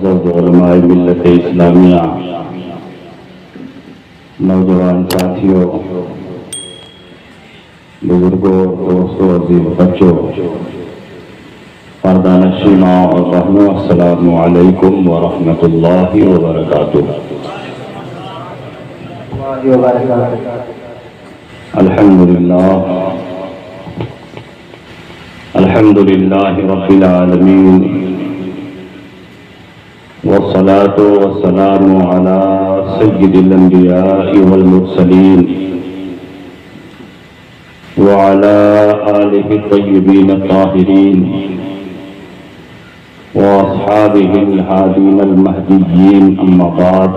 معزز علماء ملت اسلامیہ، نوجوان ساتھیوں، بزرگوں، دوستوں، عزیز بچوں، پردانشی ماں اور بہنوں، السلام علیکم ورحمۃ اللہ وبرکاتہ۔ الحمد للہ رب العالمین، والصلاة والسلام على سید الانبیاء والمرسلین وعلى آلہ الطیبین الطاہرین واصحابہ الہادین المہدیین، اما بعد،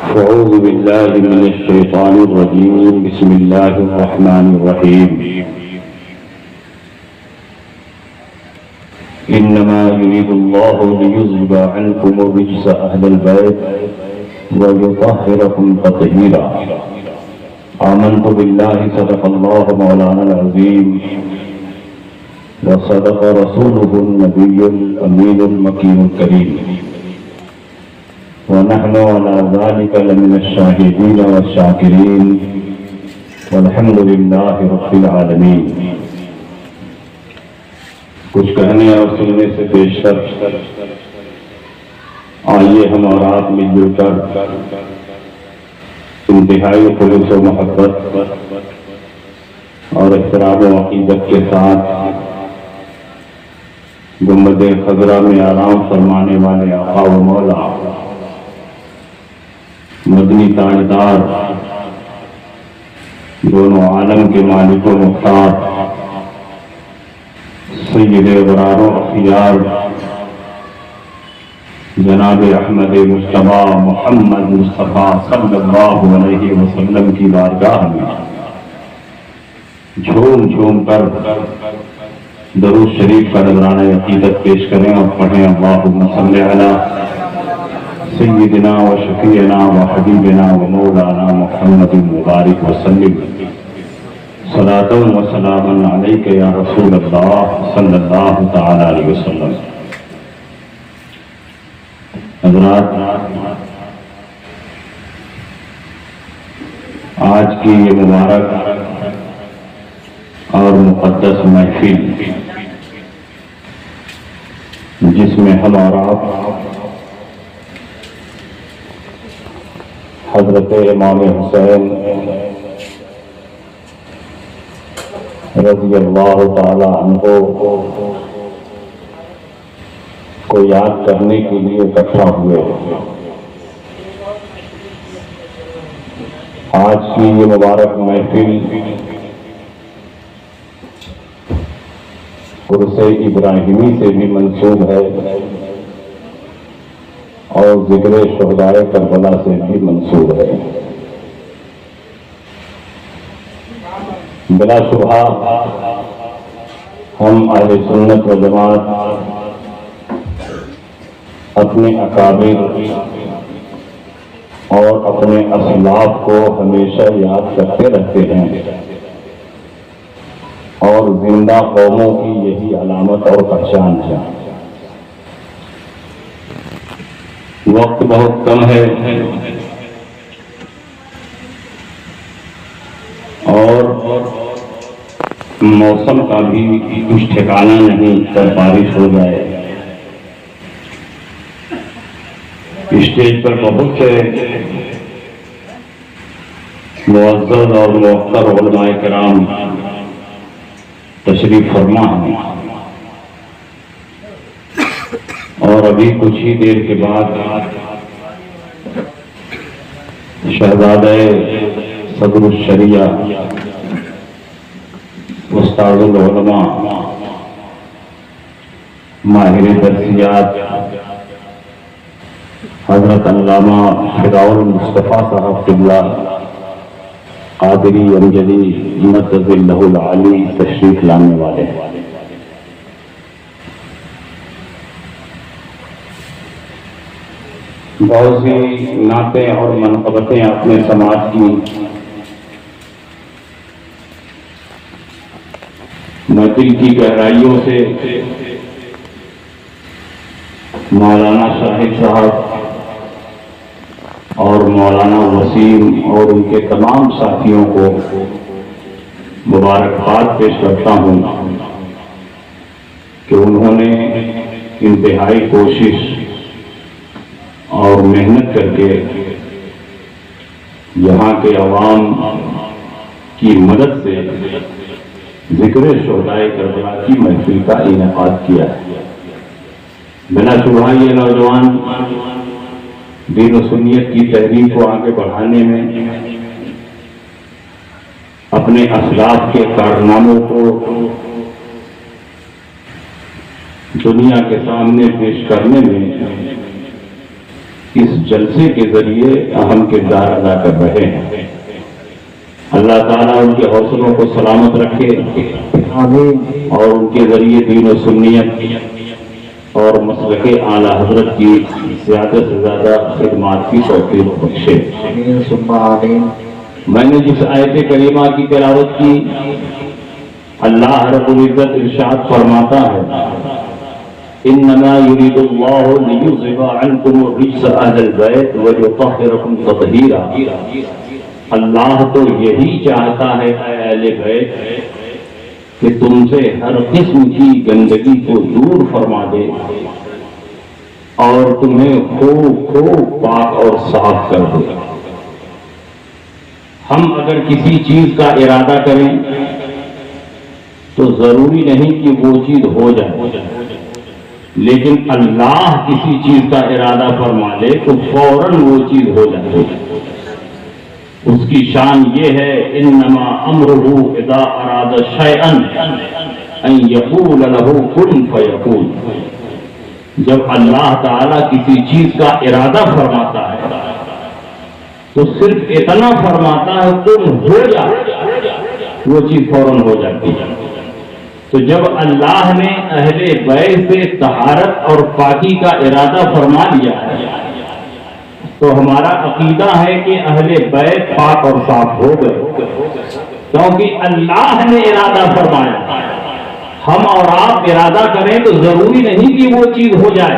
فاعوذ باللہ من الشیطان الرجیم، بسم اللہ الرحمن الرحیم۔ انما يريد الله ليذهب عنكم الرجس اهل البيت ويطهركم تطهيرا۔ آمنت بالله صدق الله مولانا العظيم وصدق رسوله النبي الأمين المكين الكريم، ونحن على ذلك لمن الشاهدين والشاكرين، والحمد لله رب العالمين۔ کچھ کہنے اور سننے سے پیشتر آئیے ہم اور آپ مل جل کر انتہائی خلوص و محبت اور احترام و عقیدت کے ساتھ گنبد خضرا میں آرام فرمانے والے آقا و مولا، مدنی تاجدار، دونوں عالم کے مالک و مختار، سید ابرار و اخیار جناب احمد مجتبیٰ محمد مصطفیٰ صلی اللہ علیہ وسلم کی بارگاہ میں جھوم جھوم کر درود شریف کا نذرانہ عقیدت پیش کریں اور پڑھیں، اللہم صلی علی سیدنا و شفیعنا و حبیبنا و مولانا محمد مبارک وسلم، صلاۃ و سلام علیک یا رسول اللہ صلی اللہ تعالی علیہ وسلم۔ حضرات، آج کی یہ مبارک اور مقدس محفل جس میں ہم اور آپ حضرت امام حسین رضی اللہ تعالی عنہ کو یاد کرنے کے لیے اکٹھا ہوئے، آج کی یہ مبارک محفل عرس ابراہیمی سے بھی منسوب ہے اور ذکر شہداء کربلا سے بھی منسوب ہے۔ بلا شبہ ہم اہل سنت و جماعت اپنے اکابر اور اپنے اسلاف کو ہمیشہ یاد کرتے رہتے ہیں، اور زندہ قوموں کی یہی علامت اور پہچان ہے۔ وقت بہت کم ہے اور موسم کا بھی کچھ ٹھکانہ نہیں، کب بارش ہو جائے۔ اسٹیج پر بہت سے معزز اور محترم علماء کرام تشریف فرما ہیں، اور ابھی کچھ ہی دیر کے بعد شہزادہ صدر الشریعہ استاد العلماء ماہر درسیات حضرت علامہ فداء المصطفیٰ صاحب قبلہ قادری انجلی مدد اللہ العالی تشریف لانے والے ہیں۔ بہت سی نعتیں اور منقبتیں اپنے سماج کی میں دل کی گہرائیوں سے مولانا شاہد صاحب اور مولانا وسیم اور ان کے تمام ساتھیوں کو مبارکباد پیش کرتا ہوں کہ انہوں نے انتہائی کوشش اور محنت کر کے یہاں کے عوام کی مدد سے ذکر شہدائے کربلا کی محفل کا انعقاد کیا ہے۔ بلا شبہ یہ نوجوان دین و سنیت کی تحریک کو آگے بڑھانے میں اپنے اسلاف کے کارناموں کو دنیا کے سامنے پیش کرنے میں اس جلسے کے ذریعے اہم کردار ادا کر رہے ہیں۔ اللہ تعالیٰ ان کے حوصلوں کو سلامت رکھے اور ان کے ذریعے دین و سنیت اور مسلک اعلیٰ حضرت کی زیادہ سے زیادہ خدمات کی توفیق بخشے۔ میں نے جس آیت کریمہ کی تلاوت کی، اللہ رب العزت ارشاد فرماتا ہے انما يريد الله ليذهب عنكم الرجس اهل البيت ويطهركم تطهيرا۔ اللہ تو یہی چاہتا ہے اے اہل بیت کہ تم سے ہر قسم کی گندگی کو دور فرما دے اور تمہیں خوب پاک اور صاف کر دے۔ ہم اگر کسی چیز کا ارادہ کریں تو ضروری نہیں کہ وہ چیز ہو جائے، لیکن اللہ کسی چیز کا ارادہ فرما لے تو فوراً وہ چیز ہو جاتی ہے۔ اس کی شان یہ ہے انما امرہ اذا اراد شیئا ان یقول لہ کن فیکون۔ جب اللہ تعالیٰ کسی چیز کا ارادہ فرماتا ہے تو صرف اتنا فرماتا ہے کن ہو جا، وہ چیز فوراً ہو جاتی ہے۔ تو جب اللہ نے اہل بیت سے طہارت اور پاکی کا ارادہ فرما لیا ہے تو ہمارا عقیدہ ہے کہ اہل بیت پاک اور صاف ہو گئے، کیونکہ اللہ نے ارادہ فرمایا۔ ہم اور آپ ارادہ کریں تو ضروری نہیں کہ وہ چیز ہو جائے،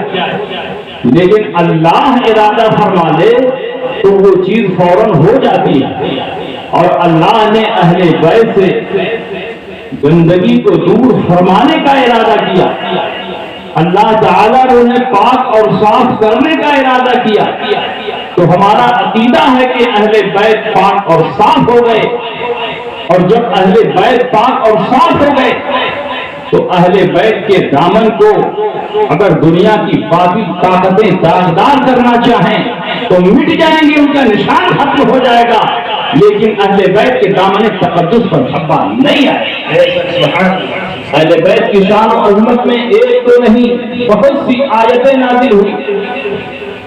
لیکن اللہ ارادہ فرما لے تو وہ چیز فوراً ہو جاتی ہے۔ اور اللہ نے اہل بیت سے گندگی کو دور فرمانے کا ارادہ کیا، اللہ تعالیٰ نے انہیں پاک اور صاف کرنے کا ارادہ کیا، تو ہمارا عقیدہ ہے کہ اہل بیت پاک اور صاف ہو گئے۔ اور جب اہل بیت پاک اور صاف ہو گئے تو اہل بیت کے دامن کو اگر دنیا کی باقی طاقتیں داغدار کرنا چاہیں تو مٹ جائیں گے، ان کا نشان ختم ہو جائے گا، لیکن اہل بیت کے دامن تقدس پر دھبا نہیں آئے۔ اہل بیت کی شان و عظمت میں ایک تو نہیں بہت سی آیتیں نازل ہوئی۔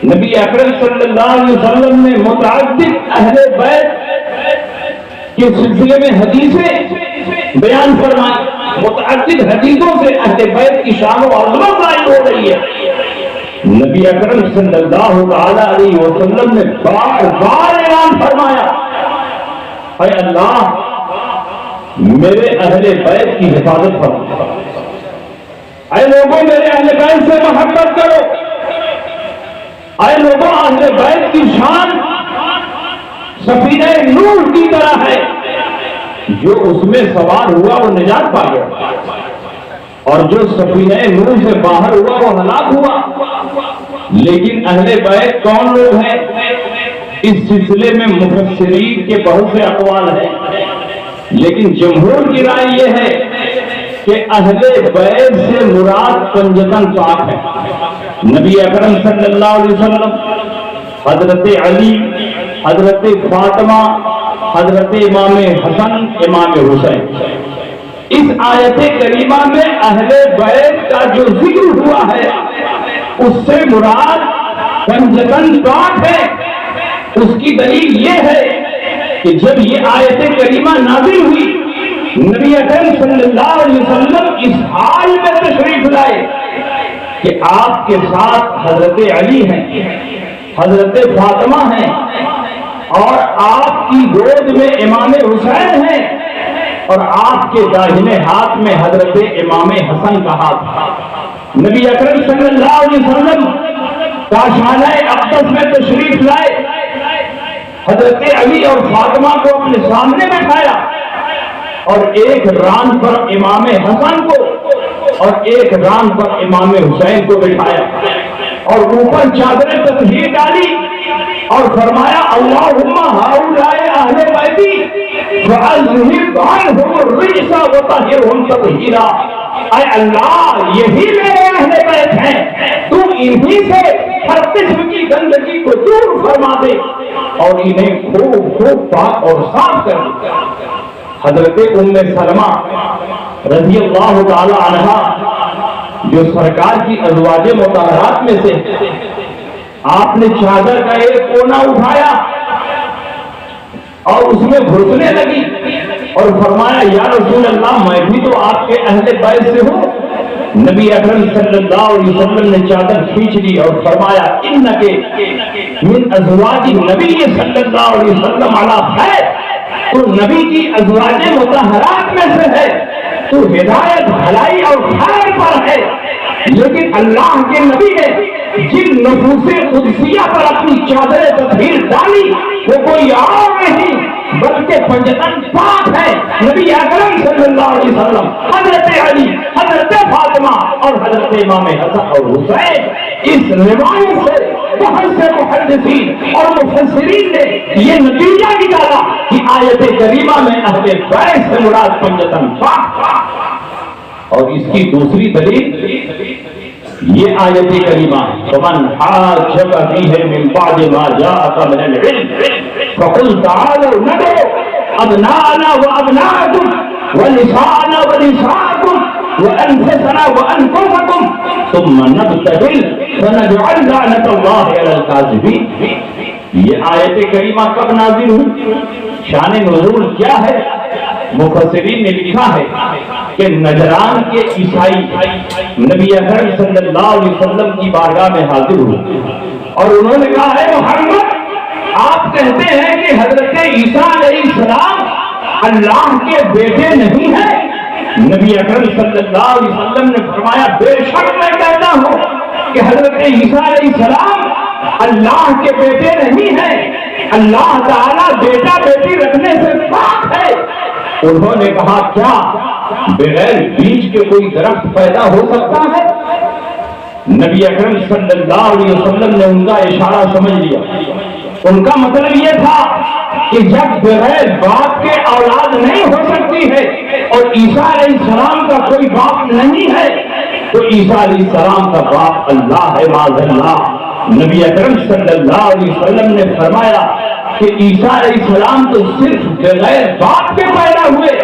نبی اکرم صلی اللہ علیہ وسلم نے متعدد اہل بیت کے سلسلے میں حدیثیں بیان فرمائی، متعدد حدیثوں سے اہل بیت کی شان و عظمت ظاہر ہو رہی ہے۔ نبی اکرم صلی اللہ علیہ وسلم نے بار بار اعلان فرمایا اے اللہ میرے اہل بیت کی حفاظت فرما، اے لوگوں میرے اہل بیت سے محبت کرو، اے لوگوں اہل بیت کی شان سفینہ نوح کی طرح ہے، جو اس میں سوار ہوا وہ نجات پا گیا اور جو سفینہ نوح سے باہر ہوا وہ ہلاک ہوا۔ لیکن اہل بیت کون لوگ ہیں؟ اس سلسلے میں مفسرین کے بہت سے اقوال ہیں، لیکن جمہور کی رائے یہ ہے کہ اہل بیت سے مراد پنجتن پاک ہے۔ نبی اکرم صلی اللہ علیہ وسلم، حضرت علی، حضرت فاطمہ، حضرت امام حسن، امام حسین۔ اس آیت کریمہ میں اہل بیت کا جو ذکر ہوا ہے اس سے مراد پنجتن پاک ہے۔ اس کی دلیل یہ ہے کہ جب یہ آیت کریمہ نازل ہوئی نبی اکرم صلی اللہ علیہ وسلم اس حال میں تشریف لائے کہ آپ کے ساتھ حضرت علی ہیں، حضرت فاطمہ ہیں اور آپ کی گود میں امام حسین ہیں اور آپ کے داہنے ہاتھ میں حضرت امام حسن کا ہاتھ۔ نبی اکرم صلی اللہ علیہ وسلم کاشانہ اقدس میں تشریف لائے، حضرت علی اور فاطمہ کو اپنے سامنے بٹھایا اور ایک ران پر امام حسن کو اور ایک ران پر امام حسین کو بٹھایا اور اوپر چادر تطہیر ڈالی اور فرمایا اللہم ہؤلاء اہل بیتی فاذہب عنہم الرجس وطہرہم تطہیرا، اے اللہ یہی میرے اہل بیت ہیں، تو انہی سے ہر قسم کی گندگی کو دور فرما دے اور انہیں خوب پاک اور صاف کر دے۔ حضرت ام سلمہ رضی اللہ تعالی عنہا جو سرکار کی ازواج مطہرات میں سے، آپ نے چادر کا ایک کونا اٹھایا اور اس میں گھسنے لگی اور فرمایا یا رسول اللہ میں بھی تو آپ کے اہل بیت سے ہوں۔ نبی اکرم صلی اللہ علیہ وسلم نے چادر کھینچ لی اور فرمایا انک من ازواج نبی صلی اللہ علیہ وسلم علی خیر، تو نبی کی ازواج مطہرات میں سے ہے، تو ہدایت بھلائی اور خیر پر ہے۔ لیکن اللہ کے نبی نے جن نفوس قدسیہ پر اپنی چادر تطہیر ڈالی وہ کوئی اور نہیں بلکہ پنجتن پاک ہے، نبی اکرم صلی اللہ علیہ وسلم، حضرت علی، حضرت فاطمہ اور حضرت امام حسن اور حسین۔ اس روایت سے بہت سے محدثین اور مفسرین نے یہ نتیجہ نکالا کہ آیت کریمہ میں اہل بیت سے مراد پنجتن پاک، اور اس کی دوسری دلیل یہ آیت کریمہ فمن حاجک فیہ من بعد ما جاءک من العلم فقل تعالوا ندعو ابناءنا وابناءکم ونساءنا ونساءکم وانفسنا وانفسکم ثم نبتہل فنجعل لعنۃ اللہ علی الکاذبین۔ یہ آیت کریمہ کب نازل ہوئی، شان نزول کیا ہے؟ مفسرین نے لکھا ہے کہ نجران کے عیسائی نبی اکرم صلی اللہ علیہ وسلم کی بارگاہ میں حاضر ہوئے اور انہوں نے کہا ہے محمد آپ کہتے ہیں کہ حضرت عیسیٰ علیہ السلام اللہ کے بیٹے نہیں ہیں؟ نبی اکرم صلی اللہ علیہ وسلم نے فرمایا بے شک میں کہتا ہوں کہ حضرت عیسیٰ علیہ السلام اللہ کے بیٹے نہیں ہیں، اللہ تعالیٰ بیٹا بیٹی رکھنے سے پاک ہے۔ انہوں نے کہا کیا بغیر بیج کے کوئی درخت پیدا ہو سکتا ہے؟ نبی اکرم صلی اللہ علیہ وسلم نے ان کا اشارہ سمجھ لیا۔ ان کا مطلب یہ تھا کہ جب بغیر باپ کے اولاد نہیں ہو سکتی ہے اور عیسیٰ علیہ السلام کا کوئی باپ نہیں ہے تو عیسیٰ علیہ السلام کا باپ اللہ ہے معاذ اللہ۔ نبی اکرم صلی اللہ علیہ وسلم نے فرمایا کہ عیسیٰ علیہ السلام تو صرف بغیر باپ کے پیدا ہوئے،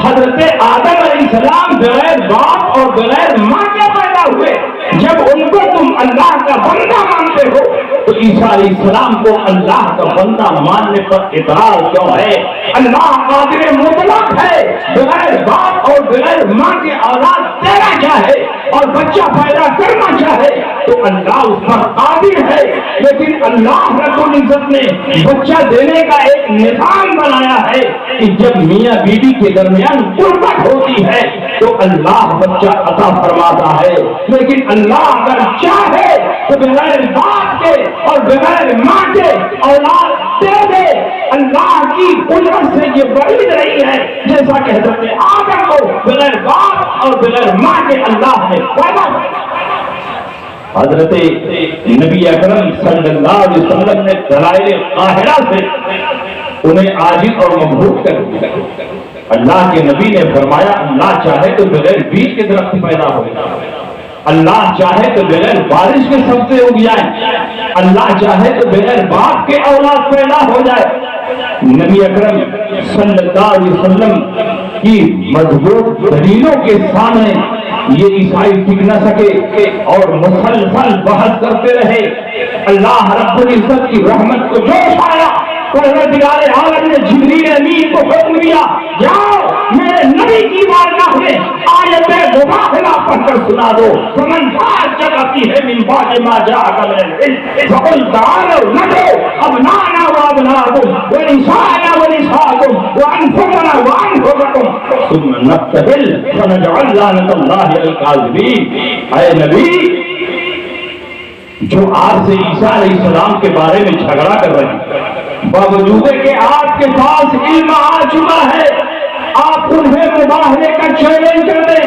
حضرت آدم علیہ السلام بغیر باپ اور بغیر ماں کے پیدا ہوئے۔ جب ان کو تم اللہ کا بندہ مانتے ہو تو عیسیٰ علیہ السلام کو اللہ کا بندہ ماننے پر اعتراض کیوں ہے؟ اللہ قادر مطلق ہے، بغیر باپ اور بغیر ماں کے اولاد دینا چاہے اور بچہ پیدا کرنا چاہے تو اللہ اس پر قادر ہے، لیکن اللہ رب العزت نے بچہ دینے کا ایک نظام بنایا ہے کہ جب میاں بیوی کے درمیان غربت ہوتی ہے تو اللہ بچہ عطا فرماتا ہے، لیکن اللہ اگر چاہے تو بغیر باپ کے اور بغیر ماں کے اولاد دے دے۔ اللہ کی قدرت سے یہ بعید رہی ہے جیسا کہ حضرت آدم کو بغیر باپ اور بغیر ماں کے اللہ نے پیدا کیا۔ حضرت نبی اکرم صلی اللہ علیہ وسلم نے دلائل قاہرہ سے انہیں عاجز اور مبہوت کر دیا۔ اللہ کے نبی نے فرمایا اللہ چاہے تو بغیر بیج کے درخت پیدا ہو، اللہ چاہے تو بغیر بارش کے سبزے اگ جائیں، اللہ چاہے تو بغیر باپ کے اولاد پیدا ہو جائے۔ نبی اکرم صلی اللہ علیہ وسلم کی مضبوط دلیلوں کے سامنے یہ عیسائی ٹک نہ سکے اور مسلسل بحث کرتے رہے۔ اللہ رب العزت کی رحمت کو جوش آیا، پروردگار عالم نے جبریل امین کو حکم دیا جاؤ میرے نبی کی بارگاہ میں آیت مباہلہ پڑھ کر سنا دو۔ فمن حاجک فیہ من بعد ما جاءک من العلم فقل تعالوا ندعو ابناءنا وابناءکم ونساءنا ونساءکم وانفسنا وانفسکم ثم نبتہل فنجعل لعنۃ اللہ علی الکاذبین۔ اے نبی جو آپ سے عیسیٰ علیہ السلام کے بارے میں جھگڑا کر رہے ہیں، باوجود کہ آپ کے پاس علم آ چکا ہے، آپ انہیں مباہلے کا چیلنج کر دیں،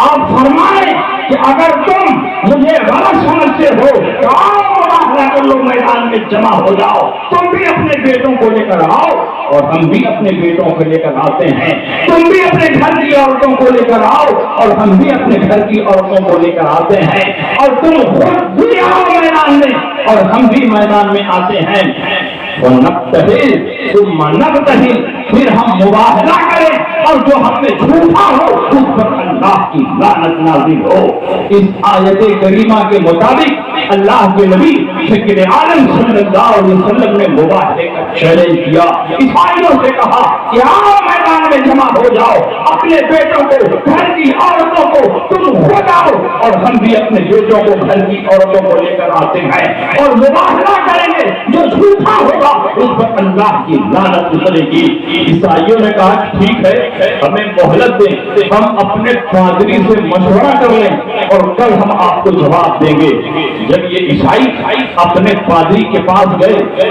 آپ فرمائیں کہ اگر تم مجھے غلط سمجھتے ہو تو آؤ مباہلہ کر لو، میدان میں جمع ہو جاؤ، تم بھی اپنے بیٹوں کو لے کر آؤ اور ہم بھی اپنے بیٹوں کو لے کر آتے ہیں، تم بھی اپنے گھر کی عورتوں کو لے کر آؤ اور ہم بھی اپنے گھر کی عورتوں کو لے کر آتے ہیں، اور تم خود بھی آؤ میدان میں اور ہم بھی میدان میں آتے ہیں، وَنَبْتَهِلْ ثُمَّ نَبْتَهِلْ، پھر ہم مباہلہ کریں اور جو ہم میں جھوٹا ہو اس پر اللہ کی لعنت نازل ہو۔ اس آیت کریمہ کے مطابق اللہ کے نبی سید عالم صلی اللہ علیہ وسلم نے مباہلے کا چیلنج کیا، عیسائیوں سے کہا کہ آؤ میدان میں جمع ہو جاؤ، اپنے بیٹوں کو، گھر کی عورتوں کو تم خود آؤ اور ہم بھی اپنے بیٹوں کو، گھر کی عورتوں کو لے کر آتے ہیں اور مباہلہ کریں گے، جو جھوٹا ہوگا اس پر اللہ کی لعنت اترے گی۔ عیسائیوں نے کہا ٹھیک ہے، ہمیں مہلت دیں، ہم اپنے پادری سے مشورہ کر لیں اور کل ہم آپ کو جواب دیں گے۔ جب یہ عیسائی اپنے پادری کے پاس گئے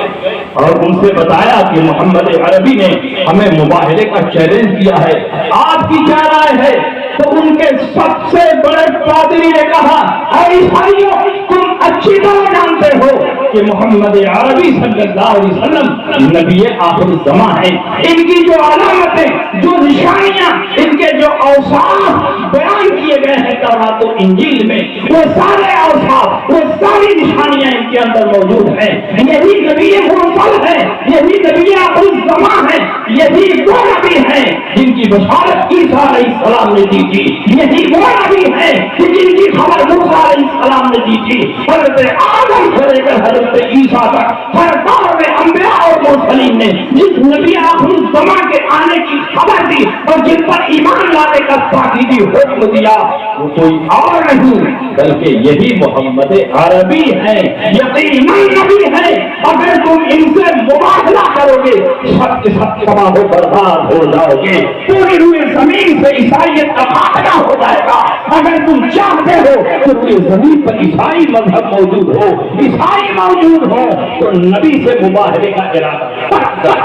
اور ان سے بتایا کہ محمد عربی نے ہمیں مباہلے کا چیلنج کیا ہے، آپ کی کیا رائے ہے، تو ان کے سب سے بڑے پادری نے کہا اے عیسائیوں، تم اچھی طرح جانتے ہو کہ محمد عربی صلی اللہ علیہ وسلم نبی آخر الزمان ہے، ان کی جو علامتیں، جو نشانیاں، ان کے جو اوصاف بیان کیے گئے ہیں تورات و انجیل میں، وہ سارے اوصاف، وہ ساری نشانیاں ان کے اندر موجود ہیں، یہی نبی مرسل ہے، یہی نبی آخر الزمان ہے، یہی وہ نبی ہیں جن کی بشارت عیسیٰ علیہ السلام نے دی تھی، یہی وہ نبی ہیں جن کی خبر موسیٰ علیہ السلام نے دی تھی، حضرت آدم سے لے کر حضرت عیسیٰ تک ہر دور میں انبیاء اور مرسلین نے جس نبی آخر الزمان کے آنے کی خبر دی اور جن پر ایمان لانے کا تاکیدی حکم دیا، وہ کوئی اور نہیں بلکہ یہی محمد عربی ہیں، یقیناً نبی ہیں۔ اگر تم ان سے مباہلہ کرو گے سب کے سب تباہ و برباد ہو جاؤ گے، پوری روئے زمین سے عیسائیت کا خاتمہ ہو جائے گا۔ اگر تم چاہتے ہو کہ روئے زمین پر عیسائی مذہب موجود ہو، عیسائی موجود ہو، تو نبی سے مباہلے کا ارادہ۔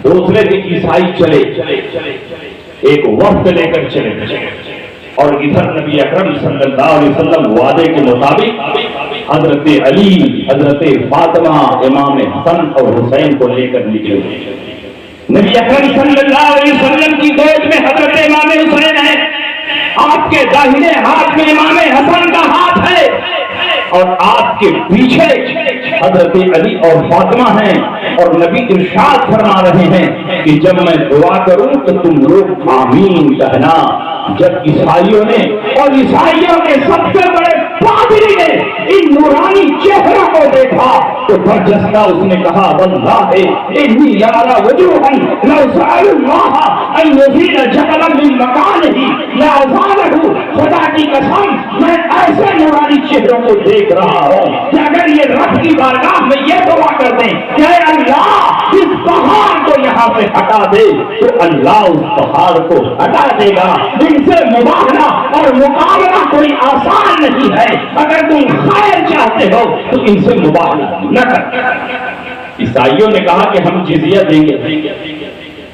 دوسرے دن عیسائی چلے، ایک وفد لے کر چلے اور ادھر نبی اکرم صلی اللہ علیہ وسلم وعدے کے مطابق حضرت علی، حضرت فاطمہ، امام حسن اور حسین کو لے کر نکلے۔ نبی اکرم صلی اللہ علیہ وسلم کی گود میں حضرت امام حسین ہے، آپ کے داہنے ہاتھ میں امام حسن کا ہاتھ ہے اور آپ کے پیچھے حضرت علی اور فاطمہ ہیں، اور نبی ارشاد فرما رہے ہیں کہ جب میں دعا کروں تو تم لوگ آمین کہنا۔ جب عیسائیوں نے اور عیسائیوں کے سب سے بڑے پادری نے ان نورانی چہروں کو دیکھا تو برجستہ اس نے کہا واللہ انی یرا وجوہا لو سأل اللہ ان یزید جبلا من مکانہ لازالہ، خدا کی قسم میں ایسے نورانی چہروں کو دیکھ رہا ہوں کہ اگر یہ رب کی بارگاہ میں یہ دعا کر دیں کہ اے اللہ اس پہاڑ کو یہاں سے ہٹا دے تو اللہ اس پہاڑ کو ہٹا دے گا۔ ان سے مباہلہ اور مقابلہ کوئی آسان نہیں ہے، اگر تم خیر چاہتے ہو تو ان سے مباہلہ نہ کر۔ عیسائیوں نے کہا کہ ہم جزیہ دیں گے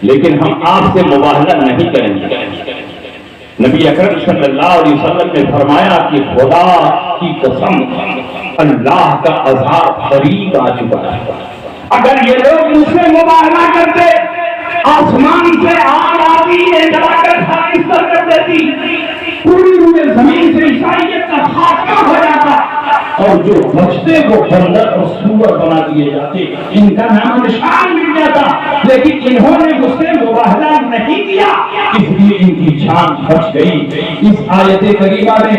لیکن ہم آپ سے مباہلہ نہیں کریں گے۔ نبی اکرم صلی اللہ علیہ وسلم نے فرمایا کہ خدا کی قسم اللہ کا عذاب قریب آ چکا ہے، اگر یہ لوگ مجھ سے مباہلہ کرتے آسمان سے آگ آتی ہے جلا کر خاکستر کر دیتی، پوری روئے زمین سے عیسائیت کا خاتمہ ہو جاتا اور جو بچتے وہ بندر اور سور بنا دیے جاتے، ان کا نام نشان مل جاتا، لیکن انہوں نے مجھ سے مباہلہ نہیں کیا اس لیے ان کی جان بچ گئی۔ اس آیت کریمہ میں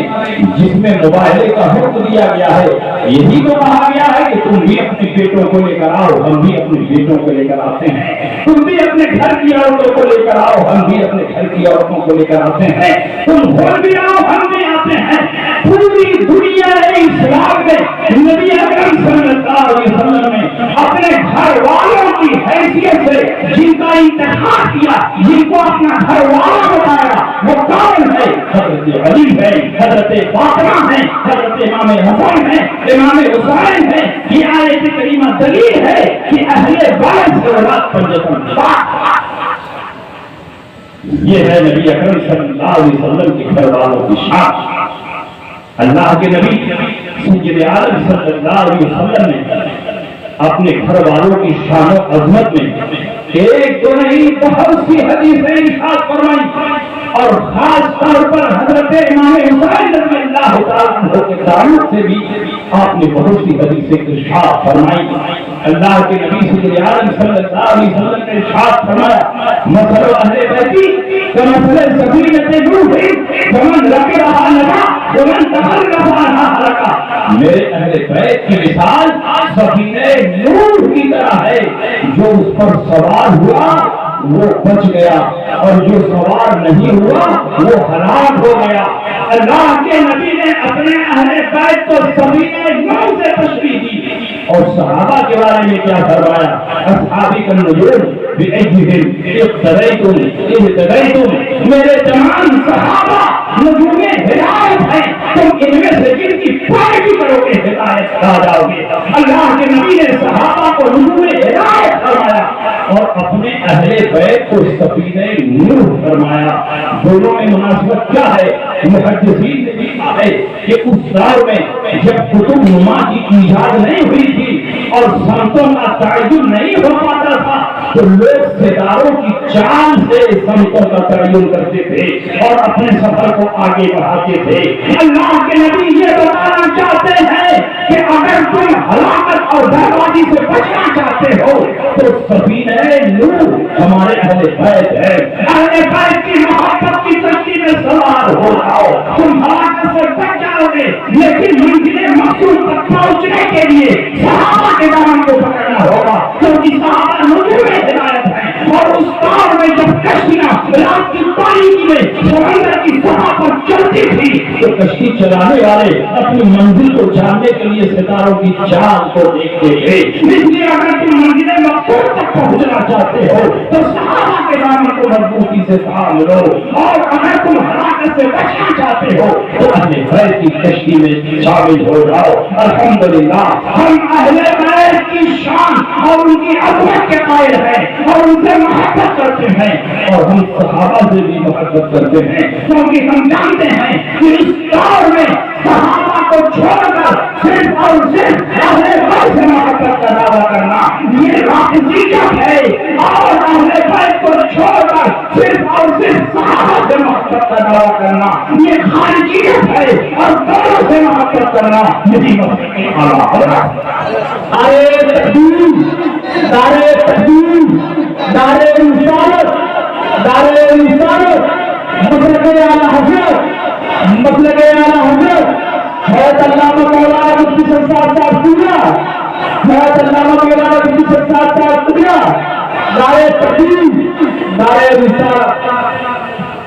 جس میں مباہلے کا حکم دیا گیا ہے یہی تو کہا گیا ہے کہ تم بھی اپنے بیٹوں کو لے کر آؤ، ہم بھی اپنے بیٹوں کو لے کر آتے ہیں، تم بھی اپنے گھر کی عورتوں کو لے کر آؤ، ہم بھی اپنے گھر کی عورتوں کو لے کر آتے ہیں، تم گھر بھی آؤ ہم بھی آتے ہیں۔ پوری دنیا اسلام میں نبی اکرم صلی اللہ علیہ وسلم نے اپنے گھر والوں کی حیثیت سے جن کا انتخاب کیا، جن کو اپنا گھر والا بتایا، وہ کون ہے؟ حضرت علی ہے، حضرت فاطمہ ہے، حضرت امام حسن ہیں، امام حسین ہیں، یہ آیت کریمہ دلیل ہے کہ اہل بیت سے اولاد پنجتن یہ ہے نبی اکرم صلی اللہ علیہ وسلم کے گھر والوں کی شان۔ اللہ کے نبی سید عالم صلی اللہ علیہ وسلم نے اپنے گھر والوں کی شان و عظمت میں ایک تو نہیں بہت سی حدیثیں ارشاد فرمائی، اور خاص طور پر حضرت امام حسین رضی اللہ تعالیٰ عنہ کے تعلق سے بھی آپ نے بہت سی حدیثیں ارشاد فرمائی۔ اللہ کے نبی سید عالم صلی اللہ علیہ وسلم نے ارشاد فرمایا مثل اہل بیتی کمثل سفینۃ نوح فمن رکبها نجا ومن تخلف عنها ہلک۔ میرے اہل بیت کی مثال سفینہ نوح کی طرح ہے، جو اس پر سوار ہوا وہ بچ گیا اور جو سوار نہیں ہوا وہ ہلاک ہو گیا۔ اللہ کے نبی نے اپنے اہل بیت کو سفینہ نوح سے تشبیہ دی، اور صحابہ کے بارے میں کیا فرمایا؟ اصحابی النجوم بأیہم اقتدیتم، میرے تمام صحابہ نجوم ہدایت ہیں، تم ان میں سے جن کی پیروی کرو گے ہدایت پا جاؤ گے۔ اللہ کے نبی نے صحابہ کو نجوم ہدایت فرمایا اور اپنے اہل بیت کو سفینہ نوح فرمایا۔ دونوں میں مناسبت کیا ہے؟ محدثین نے لکھا ہے کہ اس دور میں جب کتب نما کی ایجاد نہیں ہوئی تھی اور سمتوں کا تعین نہیں ہو پاتا تھا تو لوگ ستاروں کی چاند سے سمتوں کا تعین کرتے تھے اور اپنے سفر کو آگے بڑھاتے تھے۔ اللہ کے نبی یہ بتانا چاہتے ہیں کہ اگر تم ہلاکت اور بربادی سے بچنا چاہتے ہو تو سفینہ نوح ہمارے اہل بیت ہے۔ اہل بیت کی محبت کی کشتی میں سوار ہو جاؤ، تم ہلاکت سے بچ جاؤ گے، لیکن منزل مقصود تک پہنچنے کے لیے صحابہ کے دامن کو پکڑنا ہوگا، کیونکہ صحابہ نجوم ہدایت ہیں۔ اور اس دور میں جب کشتیاں رات کی تاریکی میں سمندر کی سطح پر چلتی تھی تو کشتی چلانے والے اپنی منزل کو جاننے کے لیے ستاروں کی چاند کو دیکھتے تھے۔ اس لیے اگر تم منزل مقصود تک پہنچنا چاہتے ہو تو صحابہ کے دامن کو مضبوطی سے تھام لو، اور اگر تم ہلاکت سے بچنا چاہتے ہو تو اہل بیت کی کشتی میں شامل ہو جاؤ۔ الحمدللہ ہم اہل بیت کی شان اور ان کی عظمت کے قائل ہیں اور ان سے محبت کرتے ہیں، اور ہم صحابہ سے بھی محبت کرتے ہیں، کیونکہ ہم جانتے ہیں کہ اس دور میں صحابہ کو چھوڑ کر صرف اور صرف اہل بیت سے محبت کا دعویٰ کرنا یہ رافضیت ہے، اور اہل بیت کو چھوڑ کر صرف اور صرف صحابہ سے محبت کا دعویٰ کرنا یہ خارجیت ہے، اور دونوں سے محبت کرنا یہی مسلک کی اعلیٰ حضرت۔ نعرہ تکبیر، نعرہ تکبیر، نعرہ رسالت، نعرہ رسالت، مسلک اعلیٰ حضرت، مسلک اعلیٰ حضرت حضرت علامہ مولانا مفتی شمشاد صاحب پورا، حضرت علامہ مولانا مفتی شمشاد صاحب پورا، نعرہ تکبیر، نعرہ رسالت۔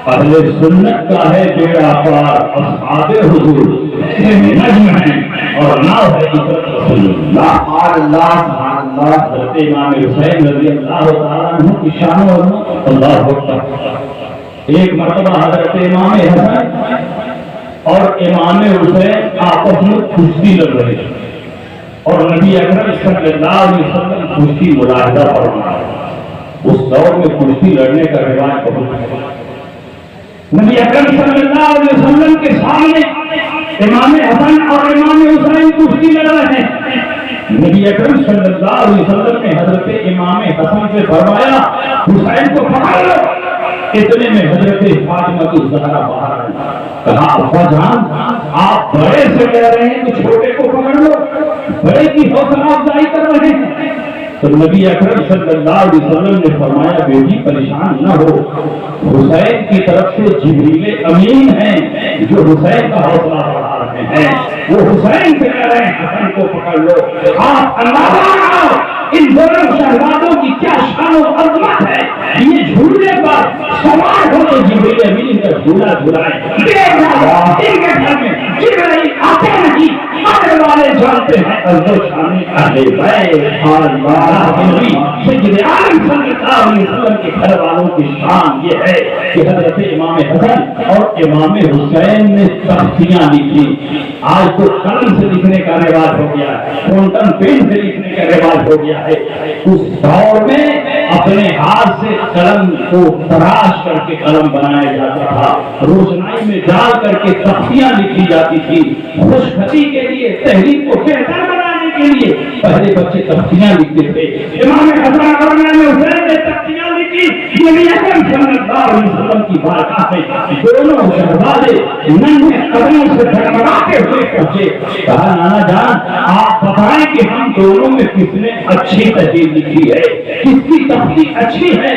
اہل سنت کا ہے بیڑا پار، اصحاب حضور نجم ہیں اور ناؤ ہے عزت رسول اللہ۔ سبحان اللہ، سبحان اللہ۔ حضرت امام حسین رضی اللہ تعالیٰ عنہ کی شان و عظمت اللہ اکبر۔ ایک مرتبہ حضرت امام حسن اور امام حسین آپس میں کشتی لڑ رہے تھے، اور نبی اکرم صلی اللہ علیہ وسلم کشتی ملاحظہ فرما رہے۔ اس دور میں کشتی لڑنے کا رواج بہت ہے۔ نبی اکرم صلی اللہ علیہ وسلم کے سامنے امام حسن اور امام حسین کشتی لڑ رہے ہیں۔ نبی اکرم صلی اللہ علیہ وسلم نے حضرت امام حسن سے فرمایا حسین کو پکڑ لو۔ اتنے میں حضرت فاطمہ الزہرا باہر آئی، کہا ابا جان آپ بڑے سے کہہ رہے ہیں کہ چھوٹے کو پکڑ لو، بڑے کی حوصلہ افزائی کر رہے ہیں۔ تو نبی اکرم صلی اللہ علیہ وسلم نے فرمایا بیٹی پریشان نہ ہو، حسین کی طرف سے جبریل امین ہیں جو حسین کا حوصلہ بڑھا رہے ہیں، وہ حسین سے کہہ رہے ہیں حسن کو پکڑ لو۔ آپ اندازہ ان دونوں شہزادوں کی کیا شان و عظمت ہے، یہ جھولے پر سوار ہو تو جبریل امین کا جھولا جھلائے۔ ان کے گھر میں جبریل آتے نہیں، والے جانتے ہیں ارض شان اہل بیت اور اللہ کے نبی سید عالم صلی اللہ علیہ وسلم کے گھر والوں کی شان یہ ہے کہ حضرت امام حسن اور امام حسین نے تختیاں لکھی. آج تو قلم سے لکھنے کا رواج ہو گیا ہے, فونٹن پین سے لکھنے کا رواج ہو گیا ہے. اس دور میں اپنے ہاتھ سے قلم کو تراش کر کے قلم بنایا جاتا تھا, روشنائی میں ڈال کر کے تختیاں لکھی جاتی تھی. خوشخطی کے لیے, تحریک کو بہتر بنانے کے لیے پہلے بچے تختیاں لکھتے تھے. امام حسن اور امام حسین نے تختیاں لکھی. نبی اکرم صلی اللہ علیہ وسلم کی بارگاہ میں دونوں شہزادے ننھے قدموں سے ڈگمگاتے ہوئے پہنچے. کہا نانا جان آپ بتائیں کہ ہم دونوں میں کس نے اچھی تحریر لکھی ہے, کس کی تحریر اچھی ہے.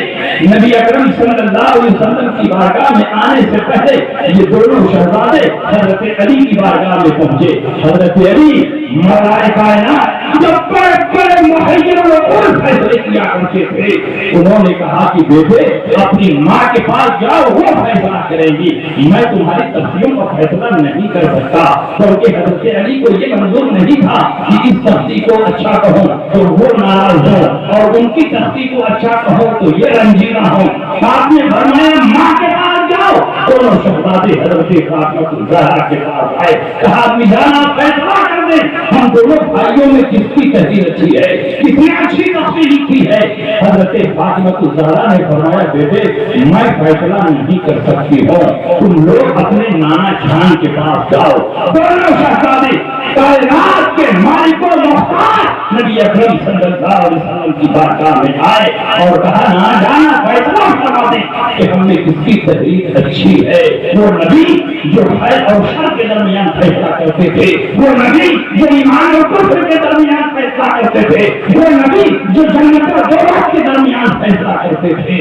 نبی اکرم صلی اللہ علیہ وسلم کی بارگاہ میں آنے سے پہلے یہ دونوں شہزادے حضرت علی کی بارگاہ میں پہنچے. حضرت علی مولا کائنات جو بڑے بڑے محیر العقول فیصلے کیا کرتے تھے, انہوں نے کہا کہ بیٹے اپنی ماں کے پاس جاؤ, وہ فیصلہ کریں گی, میں تمہاری تختیوں کا فیصلہ نہیں کر سکتا. کیونکہ حضرت علی کو یہ منظور نہیں تھا کہ اس تختی کو اچھا کہوں تو وہ ناراض ہو, اور ان کی تختی کو اچھا کہو تو یہ رنجیدہ ہو. آپ نے فرمایا ماں کے پاس جاؤ. دونوں شہزادے حضرت فاطمہ الزہرا کے پاس آئے. کہا میجانا فیصلہ کر دیں, ہم دونوں بھائیوں میں کس کی تحریر اچھی ہے, کس نے اچھی تحریر لکھی ہے. حضرت فاطمہ الزہرا نے فرمایا بیٹے میں فیصلہ نہیں کر سکتی ہوں, تم لوگ اپنے نانا جان کے پاس جاؤ. دونوں شہزادے کائنات کے مالک و مختار نبی اکرم صلی اللہ علیہ وسلم کی بارگاہ میں آئے اور کہا نانا جانا فیصلہ کروا دیں کہ ہم نے کس کی تحریر اچھی ہے. وہ نبی جو خیر اور شر کے درمیان فیصلہ کرتے تھے, وہ نبی جو ایمان اور کفر کے درمیان فیصلہ کرتے تھے, وہ نبی جو جنت اور دوزخ کے درمیان فیصلہ کرتے تھے,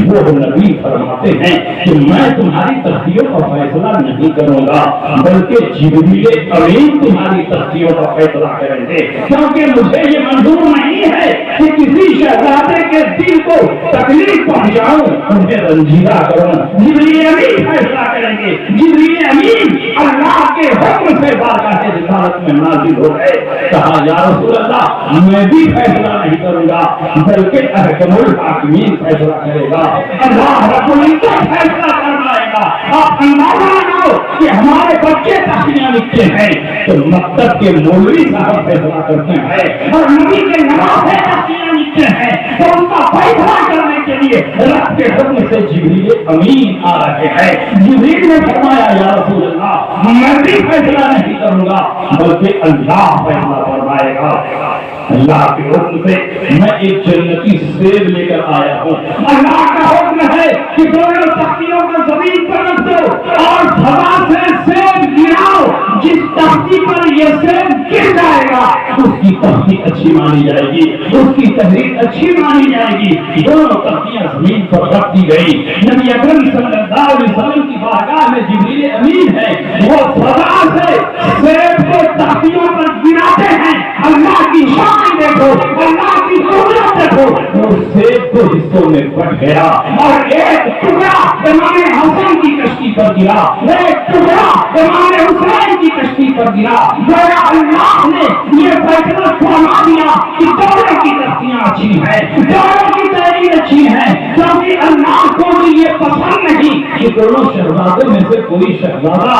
وہ نبی فرماتے ہیں کہ میں تمہاری تختیوں کا فیصلہ نہیں کروں گا بلکہ جبریل امین تمہاری تختیوں کا فیصلہ کریں گے. کیونکہ مجھے یہ منظور نہیں ہے کہ کسی شہزادے کے دل کو تکلیف پہنچاؤں, انہیں رنجیدہ کروں. جبریل امین فیصلہ کریں گے. جبریل امین اللہ کے حکم سے بارگاہ رسالت میں نازل ہو گئے. کہا یا رسول اللہ میں بھی فیصلہ نہیں کروں گا بلکہ احکم الحاکمین فیصلہ کرے گا, اللہ رب العزت فیصلہ کرائے گا. آپ اندازہ لگاؤ کہ ہمارے بچے تختیاں لکھتے ہیں تو مکتب کے مولوی صاحب فیصلہ کرتے ہیں, اور نبی کے نواسے تختیاں لکھتے ہیں تو ان کا فیصلہ کرنے کے لیے رب کے حکم سے جبریل امین آ رہے ہیں. جبریل نے فرمایا یا رسول اللہ میں بھی فیصلہ نہیں کروں گا بلکہ اللہ فیصلہ فرمائے گا. اللہ کے حکم سے میں ایک جنتی سیب لے کر آیا ہوں. اللہ کا حکم ہے کہ دونوں تختیوں کو زمین پر رکھ دو اور ہوا سے سیب گراؤ. جس تختی پر یہ سیب گر جائے گا اس کی تختی اچھی مانی جائے گی, اس کی تحریر اچھی مانی جائے گی. دونوں تختیاں زمین پر رکھ دی گئی. نبی اکرم صلی اللہ علیہ وسلم کی بارگاہ میں جبریل امین ہے, وہ فضا سے سیب کو تختیوں پر گراتے ہیں. اللہ کی شان دیکھو, اللہ کی قدرت دیکھو. وہ سیب کو حصوں میں بٹ گیا اور ایک ٹکڑا امام حسن کی کشتی پر گرا, ایک ٹکڑا امام حسین کی کشتی پر گرا. گویا اللہ نے یہ فیصلہ فرما دیا کہ دونوں کی تختیاں اچھی ہیں, دونوں کی تحریر اچھی ہے, کیونکہ اللہ کو بھی یہ پسند نہیں کہ دونوں شہزادوں میں سے کوئی شہزادہ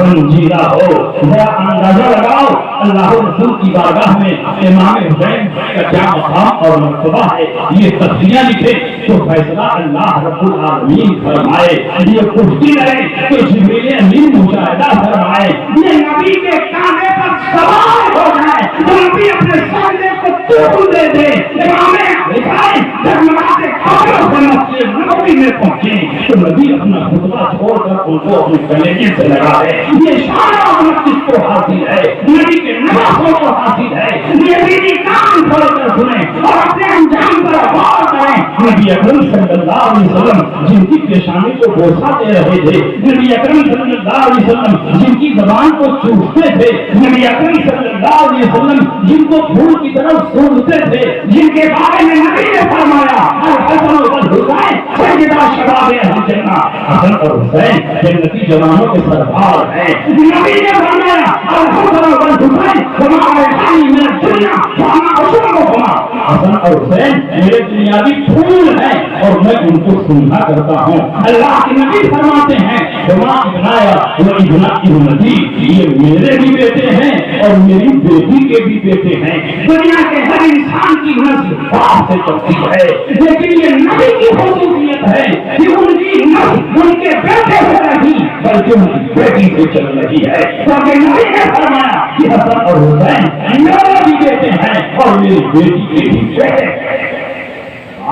رنجیدہ ہو. ذرا اندازہ لگاؤ اللہ رسول کی بارگاہ میں امام حسین کا کیا مقام اور مرتبہ ہے. یہ تختیاں لکھے تو فیصلہ اللہ رب العالمین فرمائے. یہ پوچھتی رہے کہ جبریل امین مشاہدہ فرمائے. یہ نبی کے کاندھے پر سوار ہو جائے تو نبی اپنے سامنے کو توڑ دے دے. امام حسین جگمگاتے کپڑوں سے مسجد نبوی میں پہنچے تو نبی اپنا خطبہ چھوڑ کر ان کو اپنے کلیجے سے لگا دے. یہ شان عظمت کس کو حاصل ہے؟ نبی کے نواسوں کو حاصل ہے. نبی کی کان کھول کر سنیں اور اپنے انجام پر غور کریں. نبی اکرم صلی اللہ علیہ وسلم جن کی پیشانی کو بوسہ دے رہے تھے، نبی اکرم صلی اللہ علیہ وسلم جن کی زبان کو چوستے تھے، نبی اکرم صلی اللہ علیہ وسلم جن کو پھول کی طرف سونگتے تھے، جن کے بارے میں نبی نے فرمایا الحسن والحسین سیدہ شباب اہل جنہ، حسن اور حسین جنتی جوانوں کے سردار ہیں۔ نبی نے فرمایا الحسن والحسین ہمارے حامی من الجنہ وہاں اشرفہما، حسن اور حسین میرے دنیاوی پھول ہیں اور میں ان کو سننا کرتا ہوں۔ اللہ کے نبی فرماتے ہیں ہما ابنایا و ابنا ابنتی، یہ میرے بھی بیٹے ہیں اور میری بیٹی کے بھی بیٹے ہیں۔ دنیا کے ہر انسان کی نسل باپ سے چلتی ہے، لیکن یہ نبی کی خصوصیت ہے کہ ان کی نسل ان کے بیٹے سے نہیں بلکہ ان کی بیٹی سے چل رہی ہے، کیونکہ نبی نے فرمایا کہ حسن اور حسین میرے بھی بیٹے ہیں اور میری بیٹی کے بھی بیٹے ہیں۔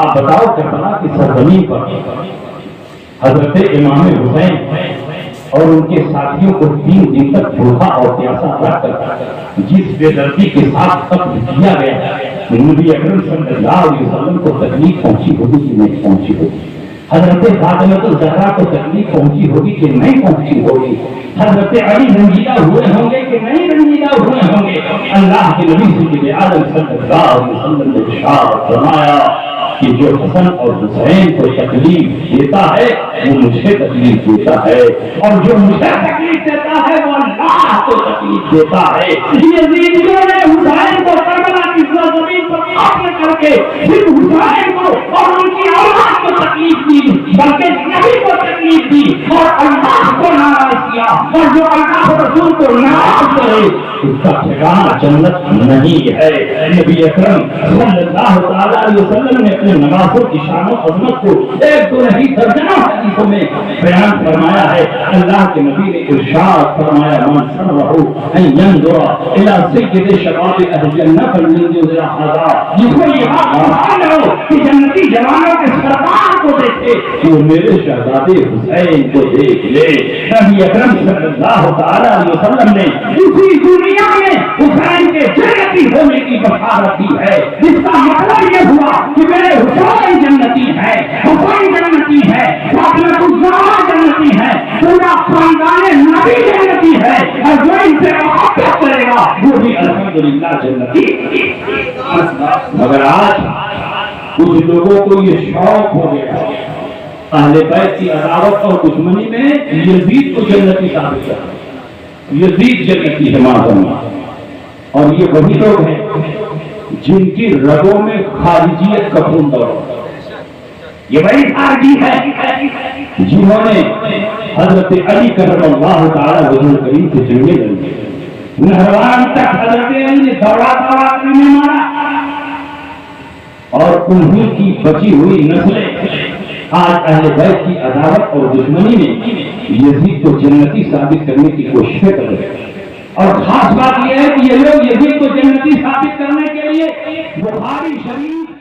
آپ بتاؤ کربلا کی سرزمین پر حضرت امام حسین اور ان کے ساتھیوں کو 3 دن تک بھوکا اور پیاسا رکھ کر جس بے دردی کے ساتھ قتل کیا گیا، نبی اکرم صلی اللہ علیہ وسلم کو تکلیف پہنچی ہوگی کہ نہیں پہنچی ہوگی؟ حضرت فاطمہ الزہرا کو تکلیف پہنچی ہوگی کہ نہیں پہنچی ہوگی؟ حضرت علی رنجیدہ ہوئے ہوں گے کہ نہیں رنجیدہ ہوئے ہوں گے؟ اللہ کے نبی سید عالم صلی اللہ علیہ وسلم نے ارشاد فرمایا کہ جو حسن اور حسین کو تکلیف دیتا ہے وہ مجھے تکلیف دیتا ہے، اور جو مجھے تکلیف دیتا ہے وہ اللہ کو تکلیف دیتا ہے۔ یزیدیوں نے حسین کو کربلا کی سرزمین پر قتل کر کے صرف حسین کو اور ان کی اولاد کو تکلیف دی بلکہ نبی کو تکلیف دی اور اللہ کو ناراض کیا، اور جو اللہ کے رسول کو ناراض کرے اس کا ٹھکانہ جنت نہیں ہے۔ نبی اکرم صلی اللہ تعالی علیہ وسلم نے اپنے نوازوں کی شان و عظمت کو 1 2 نہیں درجنوں حدیثوں میں بیان فرمایا ہے۔ اللہ کے نبی نے ارشاد فرمایا من سرہ ان ينظر الى سید شباب اہل جنہ فلينظر الى هذا، جس کو یہ بات پسند ہو کہ جنتی جوانوں کے سردار کو دیکھے وہ میرے شہزادے حسین کو دیکھ لے۔ نبی اکرم صلی اللہ تعالی علیہ وسلم نے اسی دنیا میں حسین کے جنتی ہونے کی بشارت دی ہے، جس کا مطلب یہ ہوا کہ میرے حسین جنتی ہے، حسین جنتی ہے، فاطمہ الزہرا جنتی ہے، پورا خاندان نبی جنتی ہے، اور جو ان سے محبت کرے گا وہ بھی الحمدللہ جنتی۔ مگر آج کچھ لوگوں کو یہ شوق ہو گیا اہل بیت کی عداوت اور دشمنی میں یزید کو جنتی ثابت کرنا، یزید جنتی ہے معذاللہ، اور یہ وہی لوگ ہیں جن کی رگوں میں خارجیت کا خون دوڑا، یہ وہی خارجی ہے جنہوں نے حضرت علی کرم اللہ تعالی وجہ کریم سے جنگیں لڑی، نہروان تک حضرت علی نے دوڑا کر میں مارا، اور انہی کی بچی ہوئی نسلیں آج اہل بیت کی عداوت اور دشمنی میں یزید کو جنتی ثابت کرنے کی کوششیں کر رہے ہیں۔ اور خاص بات یہ ہے کہ یہ لوگ یزید کو جنتی ثابت کرنے کے لیے بخاری شریف